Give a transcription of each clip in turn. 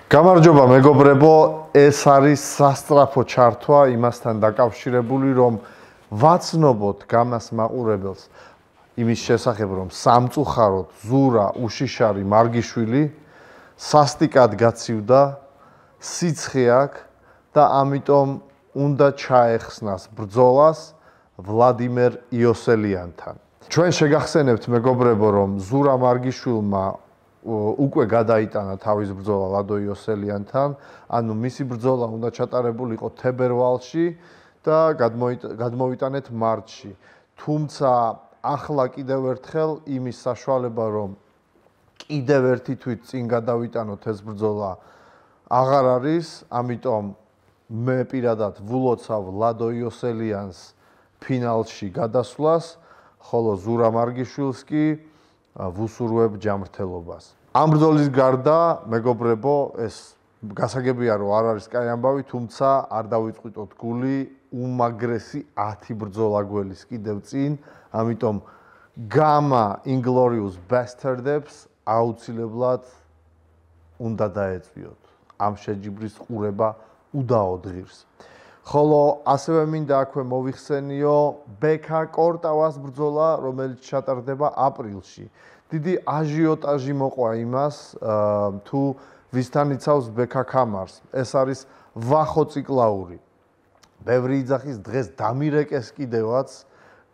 გამარჯობა მეგობრებო, ეს არის სასწრაფო ჩართვა იმასთან დაკავშირებული, რომ ვაცნობოთ გამას მაყურებელს იმის შესახებ, რომ სამწუხაროდ ზურა უშიშარი მარგიშვილი სასტიკად გაცივდა, სიცხე აქვს და ამიტომ უნდა ჩაეხსნას ბრძოლას ვლადიმერ იოსელიანთან. ჩვენ შეგახსენებთ მეგობრებო, რომ ზურა მარგიშვილმა უკვე გადაიტანა თავის ბრძოლა ლადო იოსელიანთან, ანუ მისი ბრძოლა უნდა ჩატარებულიყო თებერვალში და გადმოვიტანეთ მარტში. თუმცა ახლა კიდევ ერთხელ იმის საშუალება, რომ კიდევ ერთი თვით წინ გადავიტანოთ ეს ბრძოლა აღარ არის, ამიტომ მე პირადად ვულოცავ ლადო იოსელიანს ფინალში გადასვლას, ხოლო ზურა მარგიშვილს კი ვუსურვებ ჯანმრთელობას. ამ ბრძოლის გარდა, მეგობრებო, ეს გასაგებია, რომ არ არის კაი ამბავი, თუმცა არ დავიწყვიტოთ გული, უმაგრესი 10 ბრძოლა გველის კიდევ წინ, ამიტომ გამა Inglorious Bastards აუცილებლად უნდა დაეწვიოთ. ამ შეჯიბრის ყურება უდაოდ ღირს. ხოლო ასევე მინდა აქვე მოვიხსენიო ბექა კორტავას ბრძოლა, რომელიც ჩატარდება აპრილში. დიდი აჟიოტაჟი მოყვა იმას, თუ ვისთან იცავს ბექა კამარს. ეს არის ვახო ციკლაური. ბევრი იძახის დღეს დამირეკეს კიდევაც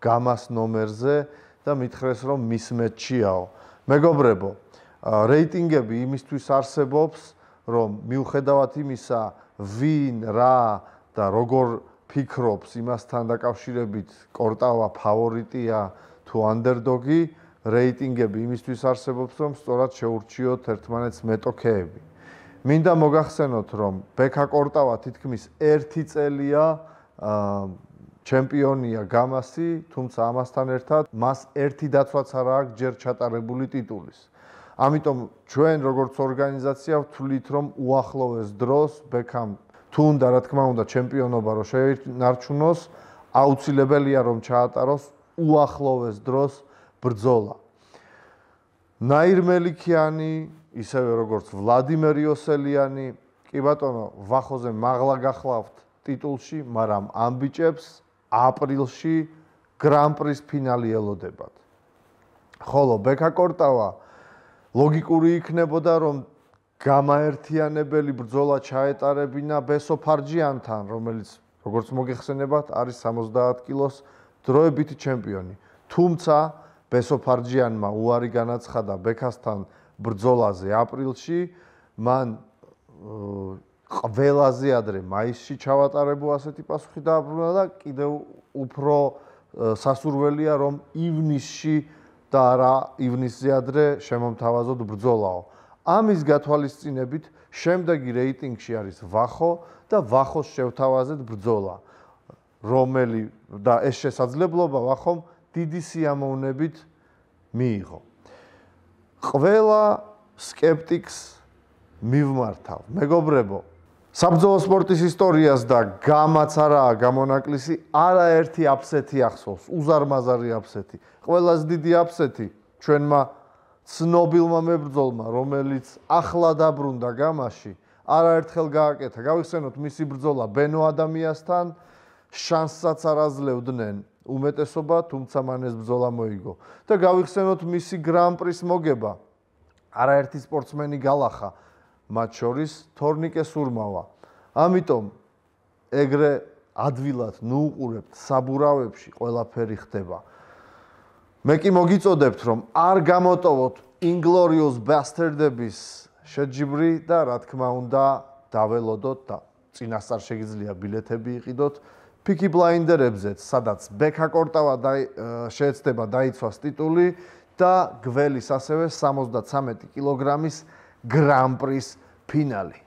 გამას ნომერზე და მითხრეს, რომ მის მეჩიაო. მეგობრებო, რეიტინგები იმისთვის არსებობს, რომ მიუხედავად იმისა, ვინ, რა და როგორ ფიქრობს იმასთან დაკავშირებით კორტავა ფავორიტია თუ ანდერდოგი, რეიტინგები იმისთვის არსებობს, რომ სწორად შეურჩიოთ ერთმანეთს მეტოქეები. მინდა მოგახსენოთ, რომ ბექა კორტავა თითქმის 1 წელია ჩემპიონია გამასი, თუმცა ამასთან ერთად მას ერთი დაცვაც არ აქვს ჯერ ჩატარებული ტიტულის. ამიტომ ჩვენ როგორც ორგანიზაცია ვთვლით, რომ უახლოვეს დროს ბექამ თუ უნდა, რა თქმა უნდა, ჩემპიონობა რო შეინარჩუნოს, აუცილებელია რომ ჩაატაროს უახლოვეს დროს ბრძოლა. ნაირ მელიქიანი, ისევე როგორც ვლადიმერ იოსელიანი, კი ბატონო, ვახოზე მაღლა გახლავთ ტიტულში, მაგრამ ამ ბიჭებს აპრილში გრან-პრის ფინალი ელოდებათ. ხოლო ბექა კორტავა ლოგიკური იქნებოდა, რომ გამაერთიანებელი ბრძოლა ჩაეტარებინა ბესო ფარჯიანთან, რომელიც, როგორც მოგეხსენებათ, არის 70 კილოს დროებითი ჩემპიონი. თუმცა ბესო ფარჯიანმა უარი განაცხადა ბექასთან ბრძოლაზე აპრილში, მან ყველაზე ადრე მაისში ჩავატარებო ასეთი პასუხი დააბრუნა და კიდევ უფრო სასურველია, რომ ივნისში და არა ივნისზე ადრე შემომთავაზოთ ბრძოლაო. ამის გათვალისწინებით შემდეგი რეიტინგში არის ვახო და ვახოს შევთავაზეთ ბრძოლა, და ეს შესაძლებლობა ვახომ დიდი სიამოვნებით მიიღო. ყველა სკეპტიკს მივმართავ, მეგობრებო, საბრძოლო სპორტის ისტორიას და გამაც არაა გამონაკლისი, არაერთი აფსეთი ახსოვს, უზარმაზარი აფსეთი. ყველაზე დიდი აფსეთი ჩვენმა ცნობილმა მებრძოლმა, რომელიც ახლა დაბრუნდა გამაში, არაერთხელ გააკეთა. გავიხსენოთ მისი ბრძოლა ბენო ადამიასთან, შანსსაც არ აძლევდნენ უმეტესობა, თუმცა მან ეს ბრძოლა მოიგო. და გავიხსენოთ მისი გრან-პრის მოგება. არაერთი სპორტსმენი გალახა, მათ შორის თორნიკე სურმავა. ამიტომ ეგრე ადვილად ნუუყურებთ საბურავებში ყველაფერი ხდება. მე კი მოგიწოდებთ, რომ არ გამოტოვოთ Inglorious Bastards-ების შეჯიბრი და რა თქმა უნდა დაველოდოთ და წინასწარ შეგიძლია ბილეთები იყიდოთ Peaky Blinders-ებზეც, სადაც ბექა კორტავა შეეცდება დაიცვას ტიტული და გველის ასევე 73 კილოგრამის გრან-პრის ფინალი.